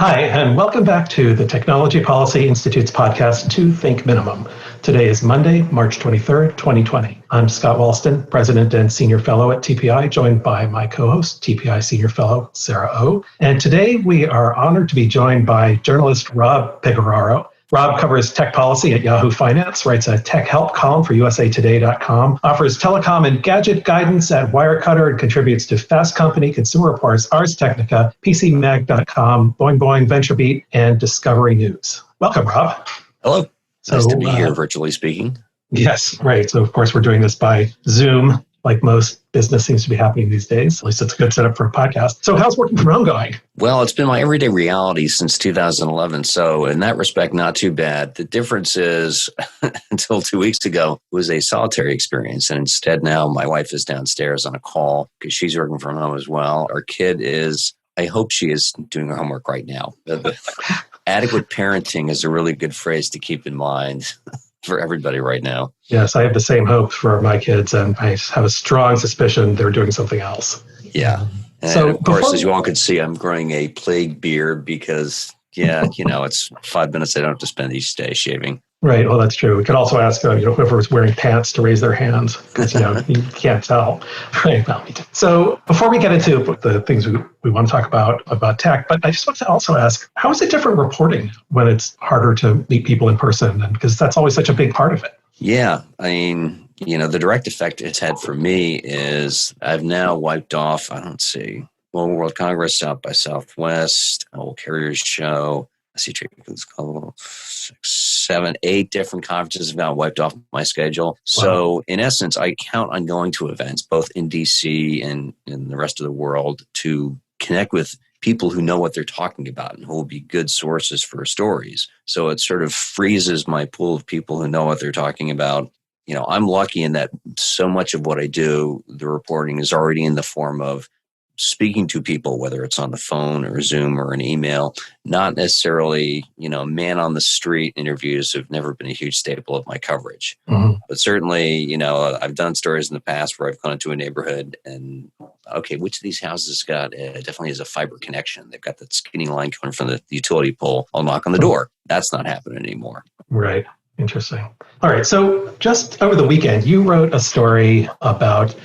Hi, and welcome back to the Technology Policy Institute's podcast, To Think Minimum. Today is Monday, March 23rd, 2020. I'm Scott Walston, President and Senior Fellow at TPI, joined by my co-host, TPI Senior Fellow Sarah O. And today we are honored to be joined by journalist Rob Pegoraro. Rob covers tech policy at Yahoo Finance, writes a tech help column for usatoday.com, offers telecom and gadget guidance at Wirecutter, and contributes to Fast Company, Consumer Reports, Ars Technica, PCMag.com, Boing Boing, VentureBeat, and Discovery News. Welcome, Rob. Hello. Nice to be here, virtually speaking. Yes, right. So, of course, we're doing this by Zoom, like most business seems to be happening these days. At least it's a good setup for a podcast. So how's working from home going? Well, it's been my everyday reality since 2011. So in that respect, not too bad. The difference is until 2 weeks ago, it was a solitary experience. And instead now my wife is downstairs on a call because she's working from home as well. Our kid is, I hope she is doing her homework right now. Adequate parenting is a really good phrase to keep in mind for everybody right now. Yes, I have the same hope for my kids, and I have a strong suspicion they're doing something else. Yeah. And so of course, as you all can see, I'm growing a plague beard because, it's 5 minutes I don't have to spend each day shaving. Right. Well, that's true. We could also ask whoever's wearing pants to raise their hands because, you can't tell. Right. Well, so before we get into the things we want to talk about tech, but I just want to also ask, how is it different reporting when it's harder to meet people in person? And because that's always such a big part of it. Yeah. I mean, the direct effect it's had for me is I've now wiped off, Mobile World Congress, South by Southwest, Mobile Carriers Show. I see 6, 7, 8 different conferences have now wiped off my schedule. Wow. So in essence, I count on going to events, both in DC and in the rest of the world, to connect with people who know what they're talking about and who will be good sources for stories. So it sort of freezes my pool of people who know what they're talking about. I'm lucky in that so much of what I do, the reporting is already in the form of speaking to people, whether it's on the phone or Zoom or an email, not necessarily, man on the street interviews have never been a huge staple of my coverage. Mm-hmm. But certainly, I've done stories in the past where I've gone into a neighborhood and, okay, which of these houses definitely has a fiber connection? They've got that skinny line coming from the utility pole. I'll knock on the door. That's not happening anymore. Right. Interesting. All right. So just over the weekend, you wrote a story about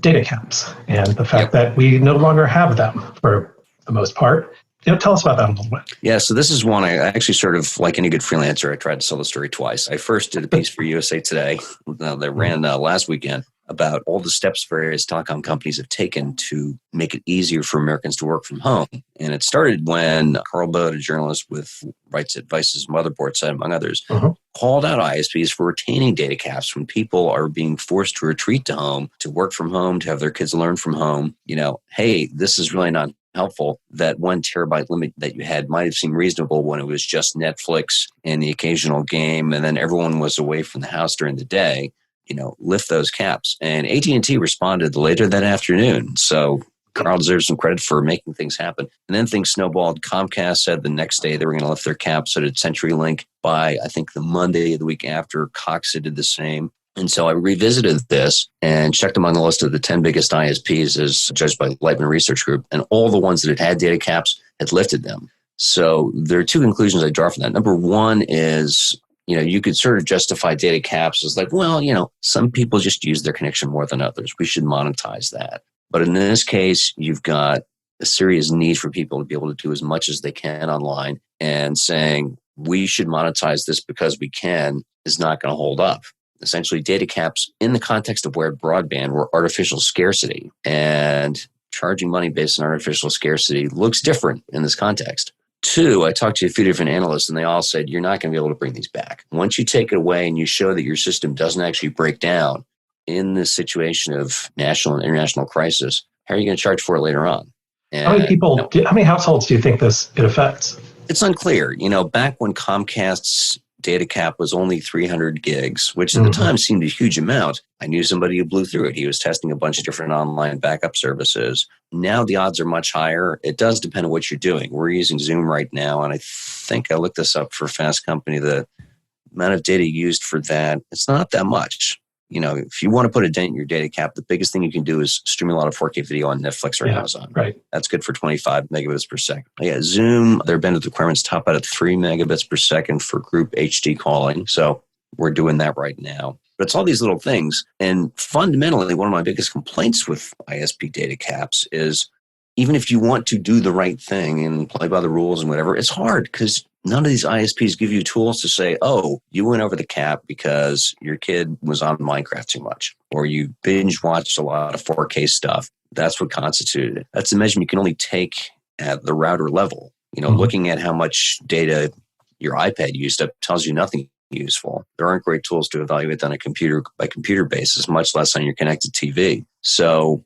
data caps and the fact that we no longer have them for the most part. Tell us about that a little bit. Yeah, so this is one I actually sort of, like any good freelancer, I tried to sell the story twice. I first did a piece for USA Today that ran last weekend about all the steps various telecom companies have taken to make it easier for Americans to work from home. And it started when Carl Bode, a journalist with Rights at Vice's Motherboard site, among others, called out ISPs for retaining data caps when people are being forced to retreat to home, to work from home, to have their kids learn from home. Hey, this is really not helpful. That 1 terabyte limit that you had might have seemed reasonable when it was just Netflix and the occasional game, and then everyone was away from the house during the day. Lift those caps. And AT&T responded later that afternoon. So Carl deserves some credit for making things happen. And then things snowballed. Comcast said the next day they were going to lift their caps. So did CenturyLink. By, I think, the Monday of the week after, Cox did the same. And so I revisited this and checked them on the list of the 10 biggest ISPs as judged by Lightman Research Group. And all the ones that had data caps had lifted them. So there are 2 conclusions I draw from that. Number one is, you could sort of justify data caps as like, well, some people just use their connection more than others. We should monetize that. But in this case, you've got a serious need for people to be able to do as much as they can online, and saying we should monetize this because we can is not going to hold up. Essentially, data caps in the context of wired broadband were artificial scarcity, and charging money based on artificial scarcity looks different in this context. 2, I talked to a few different analysts, and they all said, you're not going to be able to bring these back. Once you take it away and you show that your system doesn't actually break down in this situation of national and international crisis, how are you going to charge for it later on? And, how many households do you think it affects? It's unclear. Back when Comcast's data cap was only 300 gigs, which at the time seemed a huge amount. I knew somebody who blew through it. He was testing a bunch of different online backup services. Now the odds are much higher. It does depend on what you're doing. We're using Zoom right now, and I think I looked this up for Fast Company. The amount of data used for that, it's not that much. if you want to put a dent in your data cap, the biggest thing you can do is stream a lot of 4K video on Netflix or Amazon. Right. That's good for 25 megabits per second. Yeah, Zoom, their bandwidth requirements top out at 3 megabits per second for group HD calling. So we're doing that right now. But it's all these little things. And fundamentally, one of my biggest complaints with ISP data caps is even if you want to do the right thing and play by the rules and whatever, it's hard because none of these ISPs give you tools to say, oh, you went over the cap because your kid was on Minecraft too much, or you binge watched a lot of 4K stuff. That's what constituted it. That's a measurement you can only take at the router level. Looking at how much data your iPad used up tells you nothing useful. There aren't great tools to evaluate on a computer by computer basis, much less on your connected TV. So,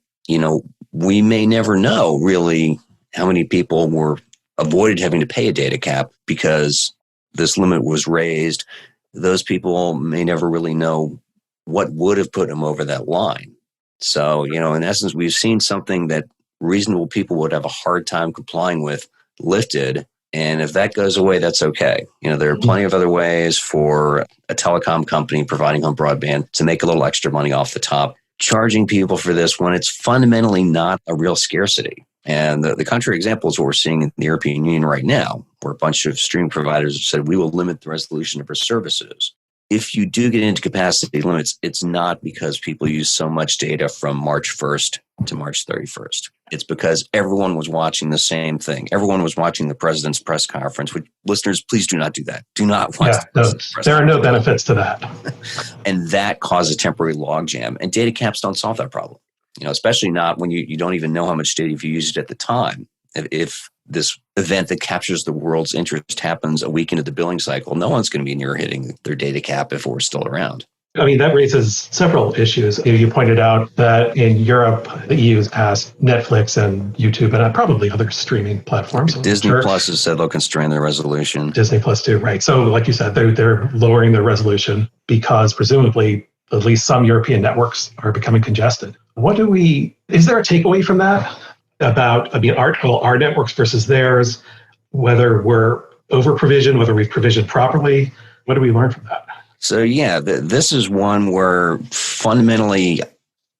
we may never know really how many people were avoided having to pay a data cap because this limit was raised. Those people may never really know what would have put them over that line. So, in essence, we've seen something that reasonable people would have a hard time complying with lifted. And if that goes away, that's okay. There are plenty of other ways for a telecom company providing home broadband to make a little extra money off the top. Charging people for this when it's fundamentally not a real scarcity. And the contrary example is what we're seeing in the European Union right now, where a bunch of streaming providers have said, we will limit the resolution of our services. If you do get into capacity limits, it's not because people use so much data from March 1st to March 31st. It's because everyone was watching the same thing. Everyone was watching the president's press conference, which listeners, please do not do that. Do not watch there are no benefits to that. And that causes a temporary logjam. And data caps don't solve that problem. Especially not when you don't even know how much data you've used at the time. If this event that captures the world's interest happens a week into the billing cycle, no one's going to be near hitting their data cap if we're still around. I mean, that raises several issues. You pointed out that in Europe, the EU has passed Netflix and YouTube and probably other streaming platforms. Disney Plus has said they'll constrain their resolution. Disney Plus too, right. So like you said, they're lowering their resolution because presumably at least some European networks are becoming congested. Is there a takeaway from that about, our networks versus theirs, whether we're over-provisioned, whether we've provisioned properly? What do we learn from that? So this is one where fundamentally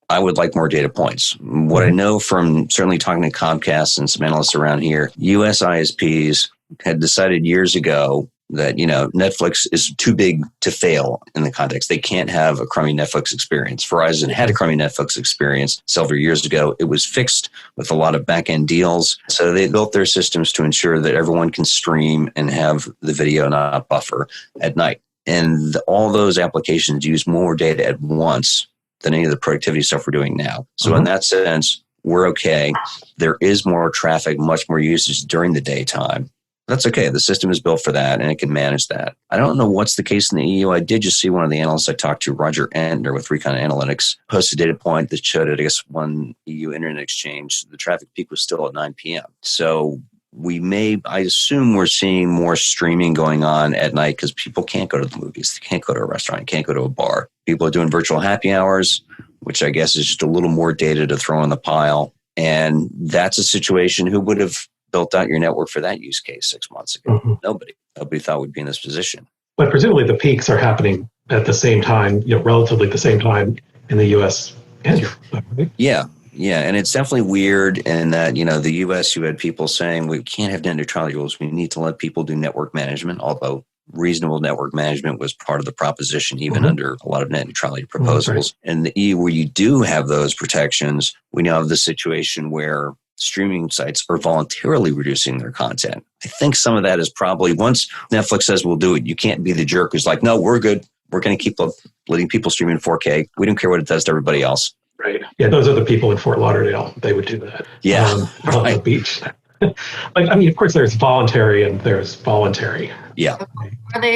I would like more data points. What I know from certainly talking to Comcast and some analysts around here, US ISPs had decided years ago that, Netflix is too big to fail in the context. They can't have a crummy Netflix experience. Verizon had a crummy Netflix experience several years ago. It was fixed with a lot of back-end deals. So they built their systems to ensure that everyone can stream and have the video not buffer at night. And all those applications use more data at once than any of the productivity stuff we're doing now. So in that sense, we're okay. There is more traffic, much more usage during the daytime. That's okay. The system is built for that, and it can manage that. I don't know what's the case in the EU. I did just see one of the analysts I talked to, Roger Entner with Recon Analytics, post a data point that showed at, one EU internet exchange, the traffic peak was still at 9 p.m. So I assume we're seeing more streaming going on at night because people can't go to the movies. They can't go to a restaurant, can't go to a bar. People are doing virtual happy hours, which I guess is just a little more data to throw in the pile. And that's a situation who would have built out your network for that use case 6 months ago. Nobody thought we'd be in this position. But presumably the peaks are happening at the same time, relatively the same time in the US and Europe. Right? Yeah. And it's definitely weird in that, the US, you had people saying we can't have net neutrality rules. We need to let people do network management, although reasonable network management was part of the proposition, even under a lot of net neutrality proposals. Right. And the EU, where you do have those protections, we now have the situation where streaming sites are voluntarily reducing their content. I think some of that is probably once Netflix says we'll do it, you can't be the jerk who's like, no, we're good. We're going to keep letting people stream in 4K. We don't care what it does to everybody else. Right. Yeah, those are the people in Fort Lauderdale. They would do that. Yeah. On the beach. Of course, there's voluntary and there's voluntary. Yeah.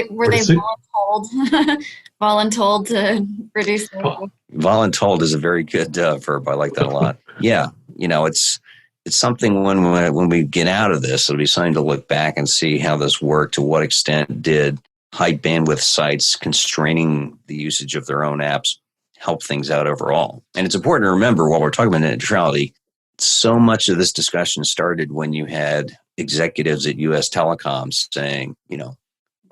Were they voluntold to reduce? Voluntold is a very good verb. I like that a lot. Yeah. It's something when we get out of this, it'll be something to look back and see how this worked, to what extent did high bandwidth sites constraining the usage of their own apps help things out overall. And it's important to remember while we're talking about net neutrality, so much of this discussion started when you had executives at US telecoms saying,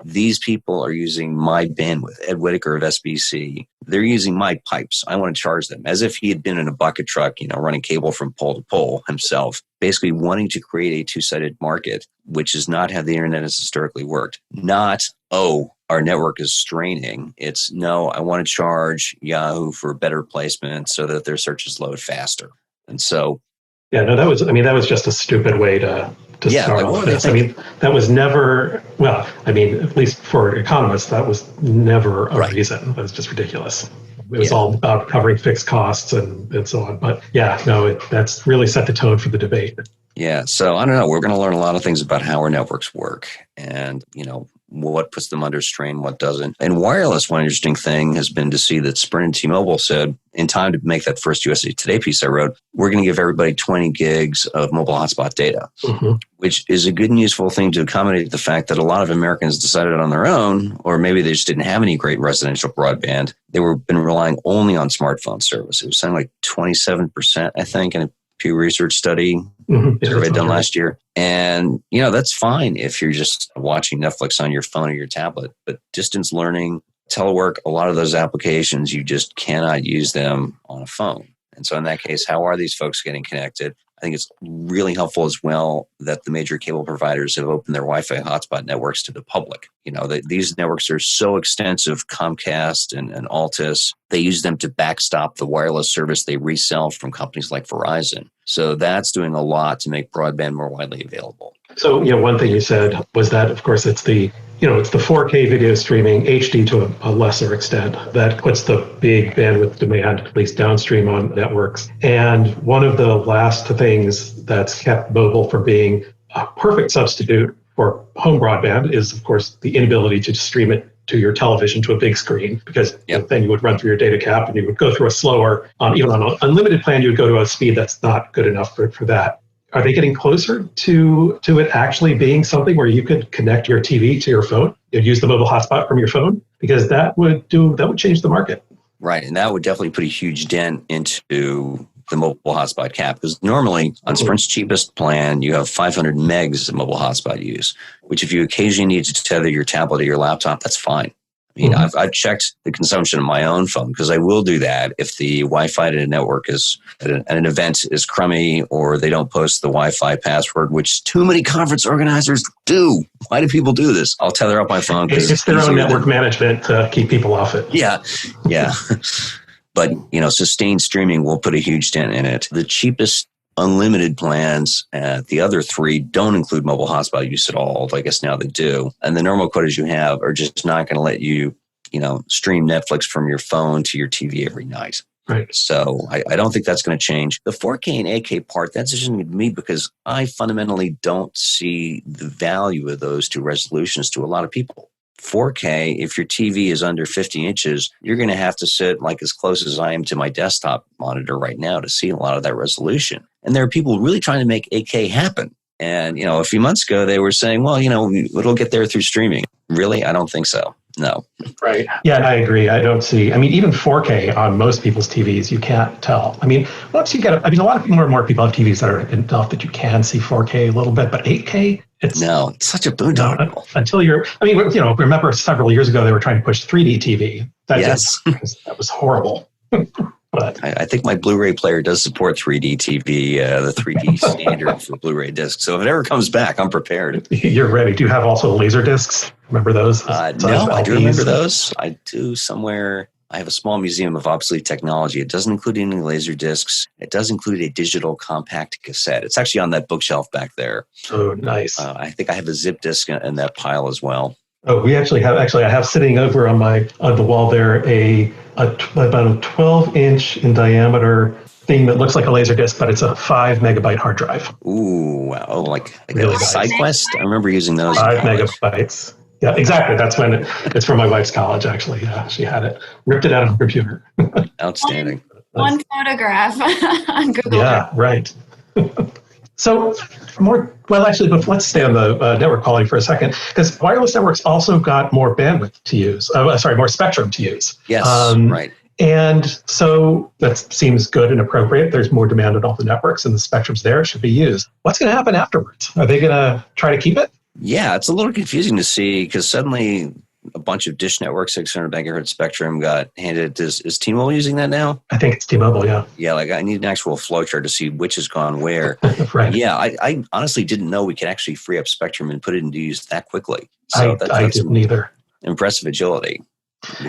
these people are using my bandwidth. Ed Whitaker of SBC, they're using my pipes. I want to charge them as if he had been in a bucket truck, running cable from pole to pole himself, basically wanting to create a two-sided market, which is not how the internet has historically worked. Not, our network is straining. It's no, I want to charge Yahoo for better placement so that their searches load faster. And so, that was just a stupid way to start all this. That was never, at least for economists, that was never a reason. That was just ridiculous. It was all about covering fixed costs and so on. But that's really set the tone for the debate. Yeah. So I don't know. We're going to learn a lot of things about how our networks work and, what puts them under strain, what doesn't. And wireless, one interesting thing has been to see that Sprint and T-Mobile said, in time to make that first USA Today piece I wrote, we're going to give everybody 20 gigs of mobile hotspot data, which is a good and useful thing to accommodate the fact that a lot of Americans decided on their own, or maybe they just didn't have any great residential broadband. They were been relying only on smartphone service. It was something like 27%, I think, in a Pew Research study survey done last year. And, that's fine if you're just watching Netflix on your phone or your tablet. But distance learning, telework, a lot of those applications, you just cannot use them on a phone. And so in that case, how are these folks getting connected? I think it's really helpful as well that the major cable providers have opened their Wi-Fi hotspot networks to the public. These networks are so extensive, Comcast and Altus, they use them to backstop the wireless service they resell from companies like Verizon. So that's doing a lot to make broadband more widely available. So, one thing you said was that, of course, it's the 4K video streaming, HD to a lesser extent, that puts the big bandwidth demand, at least downstream on networks. And one of the last things that's kept mobile from being a perfect substitute for home broadband is, of course, the inability to stream it to your television to a big screen, because then you would run through your data cap and you would go through a slower, even on an unlimited plan, you would go to a speed that's not good enough for that. Are they getting closer to it actually being something where you could connect your TV to your phone? You'd use the mobile hotspot from your phone? Because that would change the market. Right. And that would definitely put a huge dent into the mobile hotspot cap. Because normally on Sprint's cheapest plan, you have 500 megs of mobile hotspot use, which if you occasionally need to tether your tablet or your laptop, that's fine. I've checked the consumption of my own phone because I will do that if the Wi-Fi at a network is at an event is crummy or they don't post the Wi-Fi password, which too many conference organizers do. Why do people do this? I'll tether up my phone. It's their own network management to keep people off it. Yeah. But, sustained streaming will put a huge dent in it. The cheapest unlimited plans, the other three don't include mobile hotspot use at all. I guess now they do. And the normal quotas you have are just not going to let you, stream Netflix from your phone to your TV every night. Right. So I don't think that's going to change. The 4K and 8K part, that's interesting to me because I fundamentally don't see the value of those two resolutions to a lot of people. 4K, if your TV is under 50 inches, you're going to have to sit as close as I am to my desktop monitor right now to see a lot of that resolution. And there are people really trying to make 8K happen. And, a few months ago, they were saying, well, it'll get there through streaming. Really? I don't think so. No. Right. Yeah, and I agree. I don't see, even 4K on most people's TVs, you can't tell. Once you get, a lot of more people have TVs that are enough that you can see 4K a little bit, but 8K, it's such a boondoggle. Until you're, remember several years ago, they were trying to push 3D TV. That was horrible. But I think my Blu-ray player does support 3D TV, the 3D standard for Blu-ray discs. So if it ever comes back, I'm prepared. You're ready. Do you have also laser discs? Remember those? No, I do remember those. I do somewhere. I have a small museum of obsolete technology. It doesn't include any laser discs. It does include a digital compact cassette. It's actually on that bookshelf back there. Oh, nice. I think I have a zip disc in that pile as well. Oh, we I have sitting over on the wall there about a 12-inch in diameter thing that looks like a laser disc, but it's a 5 megabyte hard drive. Ooh, wow. Oh, like really SideQuest? I remember using those. 5 megabytes. Yeah, exactly. That's when it's from my wife's college, actually. Yeah, she had it. Ripped it out of her computer. Outstanding. One photograph on Google. Yeah, right. So but let's stay on the network quality for a second, because wireless networks also got more bandwidth to use. More spectrum to use. Yes, right. And so that seems good and appropriate. There's more demand on all the networks and the spectrum's there. It should be used. What's going to happen afterwards? Are they going to try to keep it? Yeah, it's a little confusing to see because suddenly a bunch of Dish Network 600 megahertz spectrum got handed. Is T-Mobile using that now? I think it's T-Mobile, yeah. Yeah, like I need an actual flowchart to see which has gone where. Right. Yeah, I honestly didn't know we could actually free up spectrum and put it into use that quickly. So I didn't either. Impressive agility,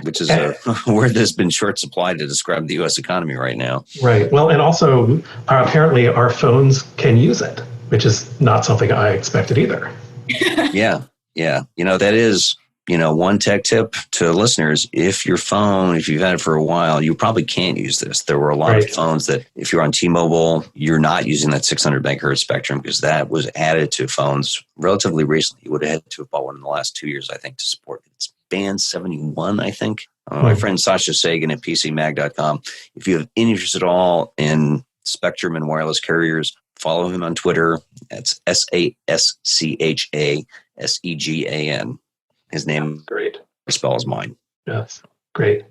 which is a word that's been short supply to describe the U.S. economy right now. Right. Well, and also apparently our phones can use it, which is not something I expected either. Yeah. That is, one tech tip to listeners. If you've had it for a while, you probably can't use this. There were a lot of phones that if you're on T-Mobile, you're not using that 600 megahertz spectrum because that was added to phones relatively recently. You would have had to have bought one in the last 2 years, I think, to support it. It's band 71, I think. My friend Sasha Sagan at PCMag.com. If you have any interest at all in spectrum and wireless carriers, follow him on Twitter. That's SASCHASEGAN. His name great. Spells mine. Yes, great.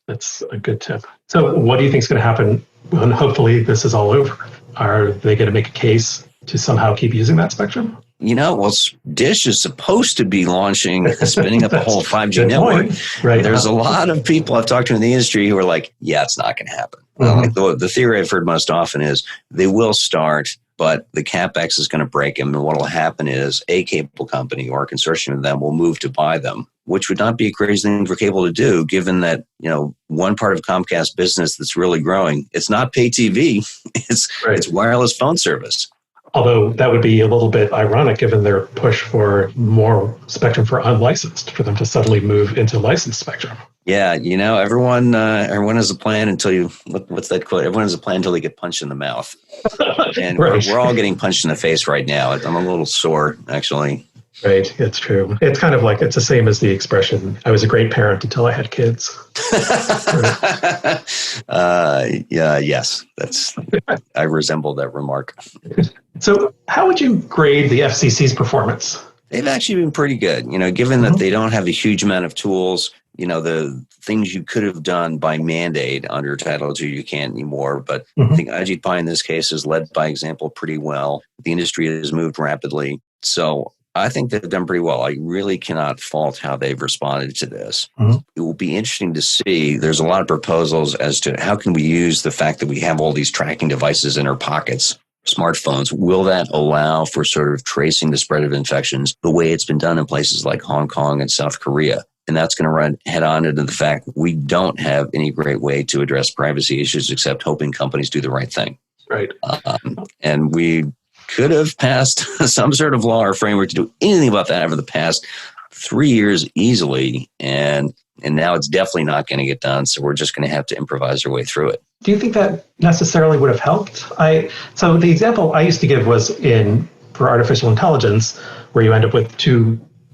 That's a good tip. So what do you think is going to happen when hopefully this is all over? Are they going to make a case to somehow keep using that spectrum? Dish is supposed to be spinning up a whole 5G network. Right. There's a lot of people I've talked to in the industry who are like, yeah, it's not going to happen. The theory I've heard most often is they will start, but the CapEx is going to break them. And what will happen is a cable company or a consortium of them will move to buy them, which would not be a crazy thing for cable to do, given that, one part of Comcast business that's really growing, it's not pay TV, it's wireless phone service. Although that would be a little bit ironic given their push for more spectrum for unlicensed, for them to suddenly move into licensed spectrum. Yeah, everyone has a plan until what's that quote? Everyone has a plan until they get punched in the mouth. And we're all getting punched in the face right now. I'm a little sore, actually. Right, it's true. It's kind of like, it's the same as the expression, I was a great parent until I had kids. Yes, I resemble that remark. So how would you grade the FCC's performance? They've actually been pretty good, given that they don't have a huge amount of tools. The things you could have done by mandate under Title II, you can't anymore. But I think Ajit Pai in this case has led by example pretty well. The industry has moved rapidly. So I think they've done pretty well. I really cannot fault how they've responded to this. It will be interesting to see. There's a lot of proposals as to how can we use the fact that we have all these tracking devices in our pockets, smartphones. Will that allow for sort of tracing the spread of infections the way it's been done in places like Hong Kong and South Korea? And that's going to run head on into the fact that we don't have any great way to address privacy issues except hoping companies do the right thing. Right. And we could have passed some sort of law or framework to do anything about that over the past 3 years easily. And now it's definitely not going to get done. So we're just going to have to improvise our way through it. Do you think that necessarily would have helped? So the example I used to give was for artificial intelligence, where you end up with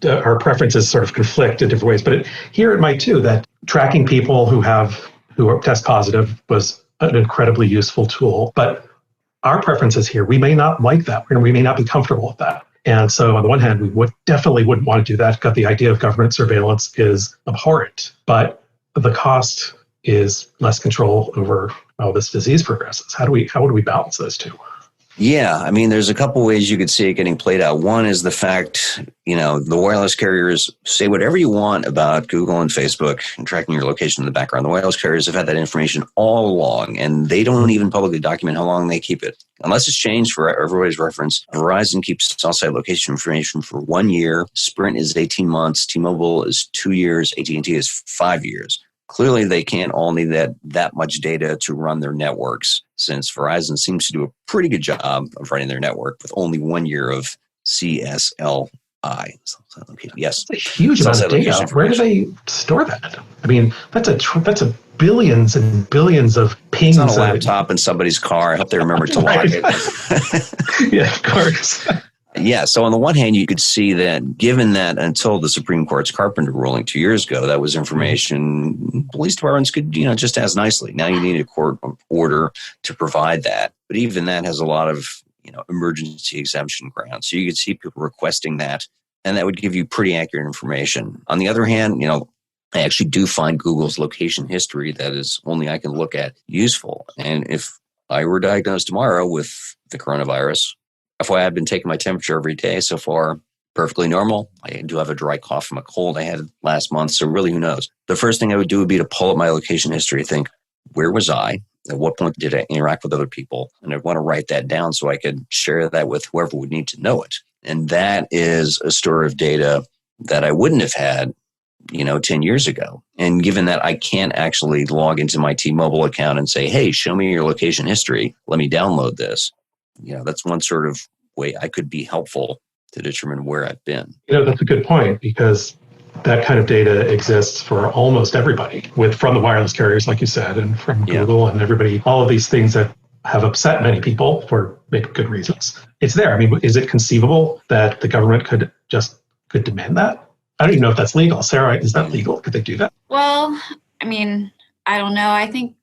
our preferences sort of conflict in different ways. But here it might too, that tracking people who are test positive was an incredibly useful tool. But our preferences here, we may not like that. We may not be comfortable with that. And so on the one hand, we definitely wouldn't want to do that because the idea of government surveillance is abhorrent. But the cost is less control over how this disease progresses. How do we balance those two? Yeah, there's a couple ways you could see it getting played out. One is the fact, the wireless carriers say whatever you want about Google and Facebook and tracking your location in the background. The wireless carriers have had that information all along, and they don't even publicly document how long they keep it. Unless it's changed for everybody's reference, Verizon keeps cell-site location information for 1 year. Sprint is 18 months. T-Mobile is 2 years. AT&T is 5 years. Clearly, they can't all need that much data to run their networks, since Verizon seems to do a pretty good job of running their network with only 1 year of CSLI. Yes, that's a huge amount of data. Where do they store that? That's a billions and billions of pings. It's on a laptop in somebody's car. I hope they remember to log it. Yeah, of course. Yeah, so on the one hand, you could see that given that until the Supreme Court's Carpenter ruling 2 years ago, that was information police departments could, just as nicely. Now you need a court order to provide that. But even that has a lot of, emergency exemption grounds. So you could see people requesting that, and that would give you pretty accurate information. On the other hand, I actually do find Google's location history that is only I can look at useful. And if I were diagnosed tomorrow with the coronavirus, FYI, I've been taking my temperature every day so far. perfectly normal. I do have a dry cough from a cold I had last month. So really, who knows? The first thing I would do would be to pull up my location history, think, where was I? At what point did I interact with other people? And I'd want to write that down so I could share that with whoever would need to know it. And that is a store of data that I wouldn't have had 10 years ago. And given that I can't actually log into my T-Mobile account and say, hey, show me your location history, let me download this. That's one sort of way I could be helpful to determine where I've been. That's a good point, because that kind of data exists for almost everybody from the wireless carriers, like you said, and from Google and everybody, all of these things that have upset many people for maybe good reasons. It's there. I mean, is it conceivable that the government could demand that? I don't even know if that's legal. Sarah, is that legal? Could they do that? Well, I mean, I don't know. I think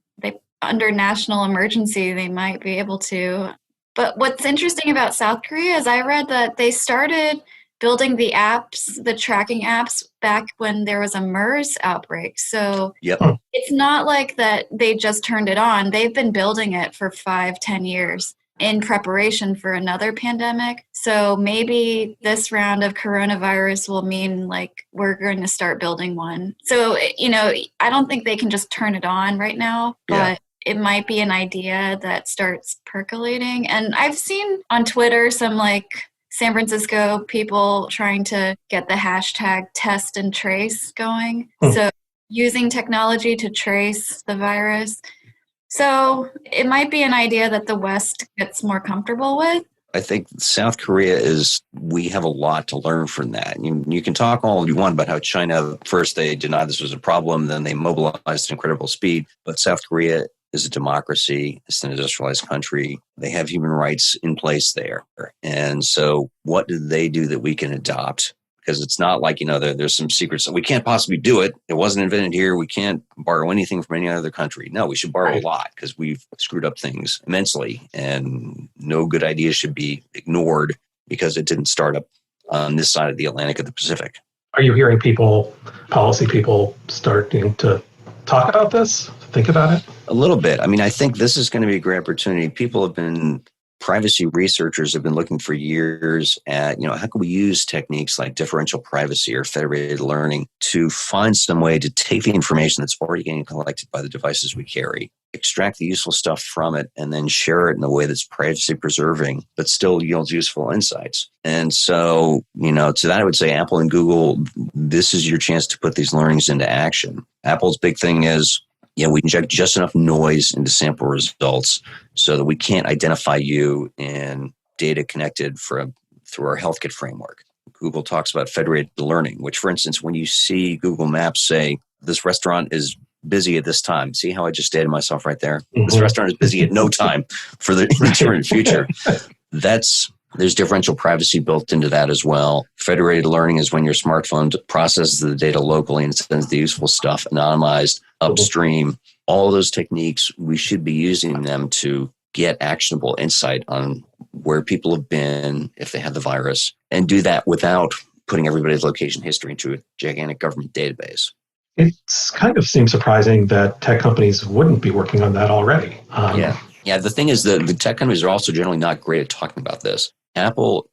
under national emergency, they might be able to. But what's interesting about South Korea is I read that they started building the apps, the tracking apps, back when there was a MERS outbreak. So it's not like that they just turned it on. They've been building it for 5-10 years in preparation for another pandemic. So maybe this round of coronavirus will mean we're going to start building one. So, I don't think they can just turn it on right now, but it might be an idea that starts percolating. And I've seen on Twitter some San Francisco people trying to get the hashtag test and trace going. So using technology to trace the virus. So it might be an idea that the West gets more comfortable with. I think South Korea we have a lot to learn from that. You can talk all you want about how China, first they denied this was a problem, then they mobilized at incredible speed. But South Korea is a democracy. It's an industrialized country. They have human rights in place there. And so what do they do that we can adopt? Because it's not like, there's some secrets. We can't possibly do it. It wasn't invented here. We can't borrow anything from any other country. No, we should borrow a lot because we've screwed up things immensely. And no good idea should be ignored because it didn't start up on this side of the Atlantic or the Pacific. Are you hearing policy people starting to talk about this, think about it? A little bit. I mean, I think this is going to be a great opportunity. Privacy researchers have been looking for years at, how can we use techniques like differential privacy or federated learning to find some way to take the information that's already getting collected by the devices we carry, extract the useful stuff from it, and then share it in a way that's privacy preserving, but still yields useful insights. And so, to that, I would say Apple and Google, this is your chance to put these learnings into action. Apple's big thing is, we inject just enough noise into sample results so that we can't identify you in data connected through our HealthKit framework. Google talks about federated learning, which, for instance, when you see Google Maps say, this restaurant is busy at this time. See how I just dated myself right there? Mm-hmm. This restaurant is busy at no time for the indeterminate future. There's differential privacy built into that as well. Federated learning is when your smartphone processes the data locally and sends the useful stuff anonymized upstream. All those techniques, we should be using them to get actionable insight on where people have been, if they had the virus, and do that without putting everybody's location history into a gigantic government database. It kind of seems surprising that tech companies wouldn't be working on that already. Yeah. The thing is that the tech companies are also generally not great at talking about this. Apple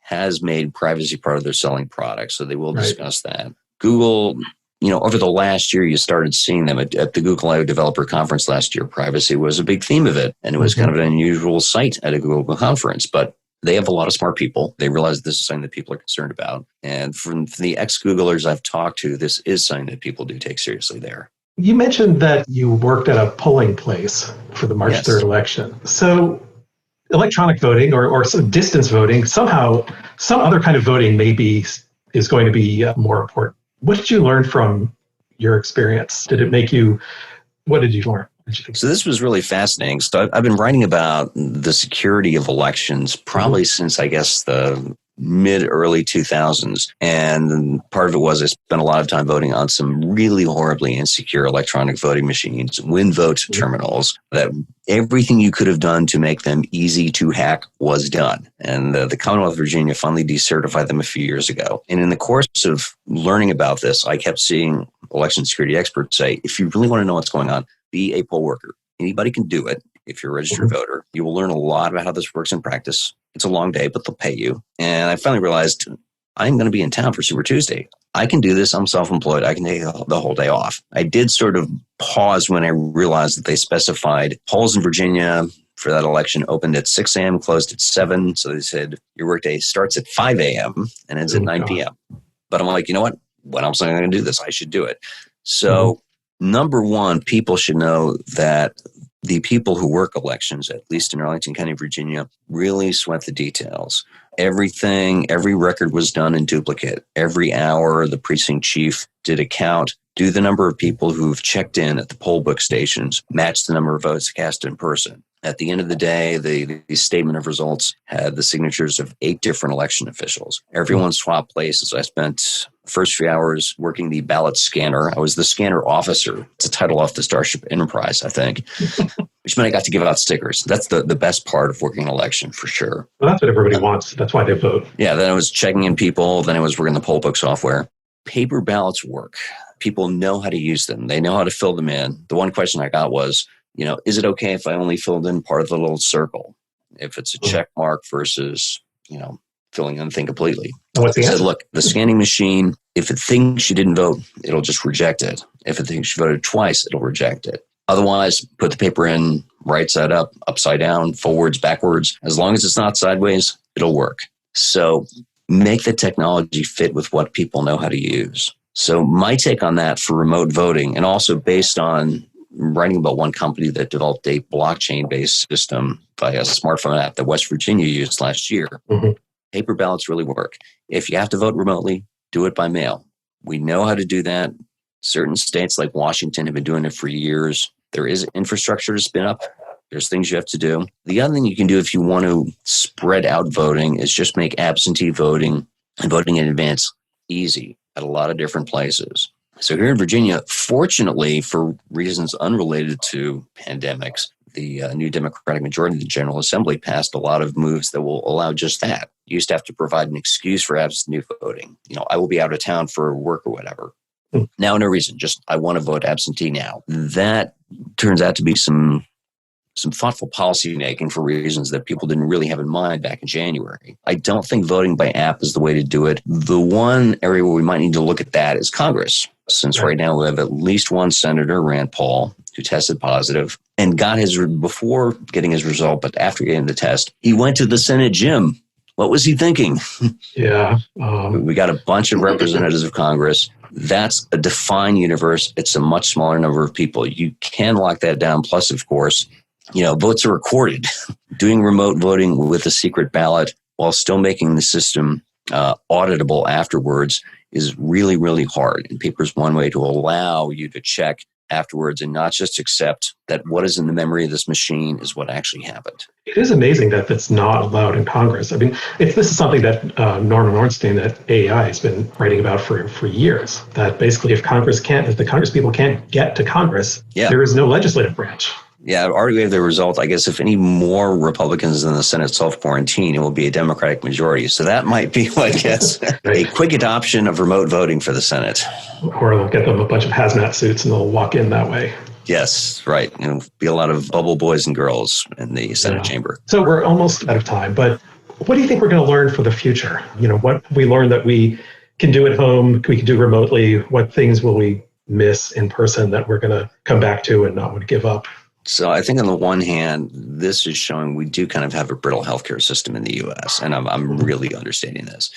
has made privacy part of their selling product, so they will discuss that. Google, over the last year, you started seeing them at the Google I/O Developer Conference last year. Privacy was a big theme of it, and it was kind of an unusual sight at a Google conference. But they have a lot of smart people. They realize this is something that people are concerned about. And from the ex-Googlers I've talked to, this is something that people do take seriously there. You mentioned that you worked at a polling place for the March 3rd election. So electronic voting or some distance voting, somehow some other kind of voting is going to be more important. What did you learn from your experience? What did you learn? So this was really fascinating. So I've been writing about the security of elections probably since, I guess, the mid-early 2000s. And part of it was I spent a lot of time voting on some really horribly insecure electronic voting machines, WinVote terminals, that everything you could have done to make them easy to hack was done. And the Commonwealth of Virginia finally decertified them a few years ago. And in the course of learning about this, I kept seeing election security experts say, if you really want to know what's going on, be a poll worker. Anybody can do it. If you're a registered voter, you will learn a lot about how this works in practice. It's a long day, but they'll pay you. And I finally realized I'm going to be in town for Super Tuesday. I can do this. I'm self-employed. I can take the whole day off. I did sort of pause when I realized that they specified polls in Virginia for that election opened at 6 a.m., closed at 7. So they said your workday starts at 5 a.m. and ends at 9 p.m. But I'm like, you know what else am I going to do this? I should do it. So number one, people should know that the people who work elections, at least in Arlington County, Virginia, really sweat the details. Every record was done in duplicate. Every hour, the precinct chief did a count, do the number of people who've checked in at the poll book stations, match the number of votes cast in person. At the end of the day, the statement of results had the signatures of 8 different election officials. Everyone swapped places. I spent the first few hours working the ballot scanner. I was the scanner officer. It's a title off the Starship Enterprise, I think, which meant I got to give out stickers. That's the best part of working an election, for sure. Well, that's what everybody wants. That's why they vote. Yeah, then I was checking in people. Then I was working the poll book software. Paper ballots work. People know how to use them. They know how to fill them in. The one question I got was, is it okay if I only filled in part of the little circle? If it's a check mark versus, filling in the thing completely. What's the answer? Said, look, the scanning machine, if it thinks you didn't vote, it'll just reject it. If it thinks you voted twice, it'll reject it. Otherwise, put the paper in right side up, upside down, forwards, backwards. As long as it's not sideways, it'll work. So make the technology fit with what people know how to use. So my take on that for remote voting, and also based on writing about one company that developed a blockchain-based system via a smartphone app that West Virginia used last year, paper ballots really work. If you have to vote remotely, do it by mail. We know how to do that. Certain states like Washington have been doing it for years. There is infrastructure to spin up. There's things you have to do. The other thing you can do if you want to spread out voting is just make absentee voting and voting in advance easy at a lot of different places. So here in Virginia, fortunately, for reasons unrelated to pandemics, the new Democratic majority of the General Assembly passed a lot of moves that will allow just that. You used to have to provide an excuse for absentee voting. I will be out of town for work or whatever. Now, no reason. Just I want to vote absentee now. That turns out to be some thoughtful policy making for reasons that people didn't really have in mind back in January. I don't think voting by app is the way to do it. The one area where we might need to look at that is Congress, since right now we have at least one senator, Rand Paul, who tested positive and got before getting his result, but after getting the test, he went to the Senate gym. What was he thinking? Yeah. We got a bunch of representatives of Congress. That's a defined universe. It's a much smaller number of people. You can lock that down. Plus, of course, votes are recorded. Doing remote voting with a secret ballot while still making the system auditable afterwards is really, really hard. And paper is one way to allow you to check afterwards and not just accept that what is in the memory of this machine is what actually happened. It is amazing that that's not allowed in Congress. I mean, this is something that Norman Ornstein at AEI has been writing about for years, that basically if the Congress people can't get to Congress, there is no legislative branch. Yeah, already we have the result. I guess if any more Republicans in the Senate self-quarantine, it will be a Democratic majority. So that might be, I guess, a quick adoption of remote voting for the Senate. Or they'll get them a bunch of hazmat suits and they'll walk in that way. Yes, right. It'll be a lot of bubble boys and girls in the Senate chamber. So we're almost out of time, but what do you think we're going to learn for the future? What we learned that we can do at home, we can do remotely. What things will we miss in person that we're going to come back to and not want to give up? So I think on the one hand, this is showing we do kind of have a brittle healthcare system in the U.S., and I'm really understating this.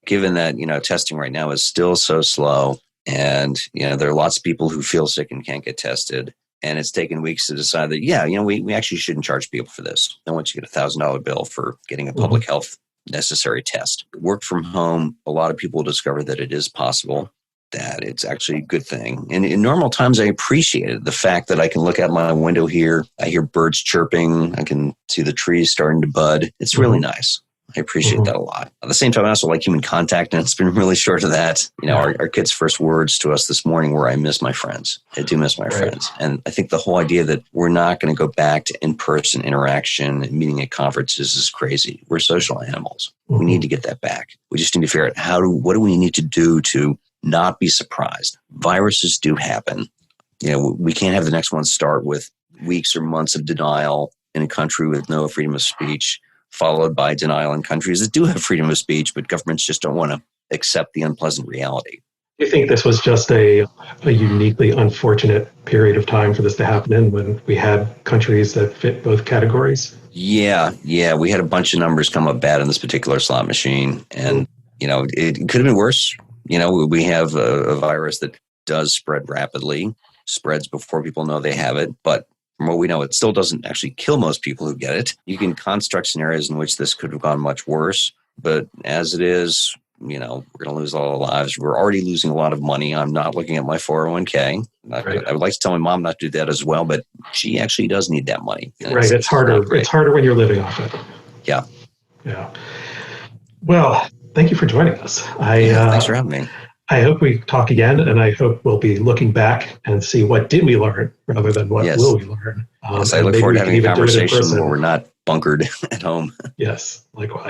Given that, testing right now is still so slow, and, there are lots of people who feel sick and can't get tested, and it's taken weeks to decide that, we actually shouldn't charge people for this. No one should get a $1,000 bill for getting a public health necessary test. Work from home, a lot of people discover that it is possible, that it's actually a good thing. And in normal times, I appreciated the fact that I can look out my window here. I hear birds chirping. I can see the trees starting to bud. It's really nice. I appreciate that a lot. At the same time, I also like human contact, and it's been really short of that. Our kids' first words to us this morning were, I miss my friends. I do miss my friends. And I think the whole idea that we're not going to go back to in-person interaction and meeting at conferences is crazy. We're social animals. We need to get that back. We just need to figure out what do we need to do to not be surprised. Viruses do happen. We can't have the next one start with weeks or months of denial in a country with no freedom of speech, followed by denial in countries that do have freedom of speech, but governments just don't want to accept the unpleasant reality. Do you think this was just a uniquely unfortunate period of time for this to happen in, when we had countries that fit both categories? Yeah. We had a bunch of numbers come up bad in this particular slot machine. And, it could have been worse. We have a virus that does spread rapidly, spreads before people know they have it. But from what we know, it still doesn't actually kill most people who get it. You can construct scenarios in which this could have gone much worse. But as it is, we're going to lose a lot of lives. We're already losing a lot of money. I'm not looking at my 401k. Right. I would like to tell my mom not to do that as well, but she actually does need that money. Right. It's harder. It's harder when you're living off it. Yeah. Well, thank you for joining us. Thanks for having me. I hope we talk again, and I hope we'll be looking back and see what did we learn rather than what will we learn. Yes, I look forward to having a conversation where we're not bunkered at home. Yes, likewise.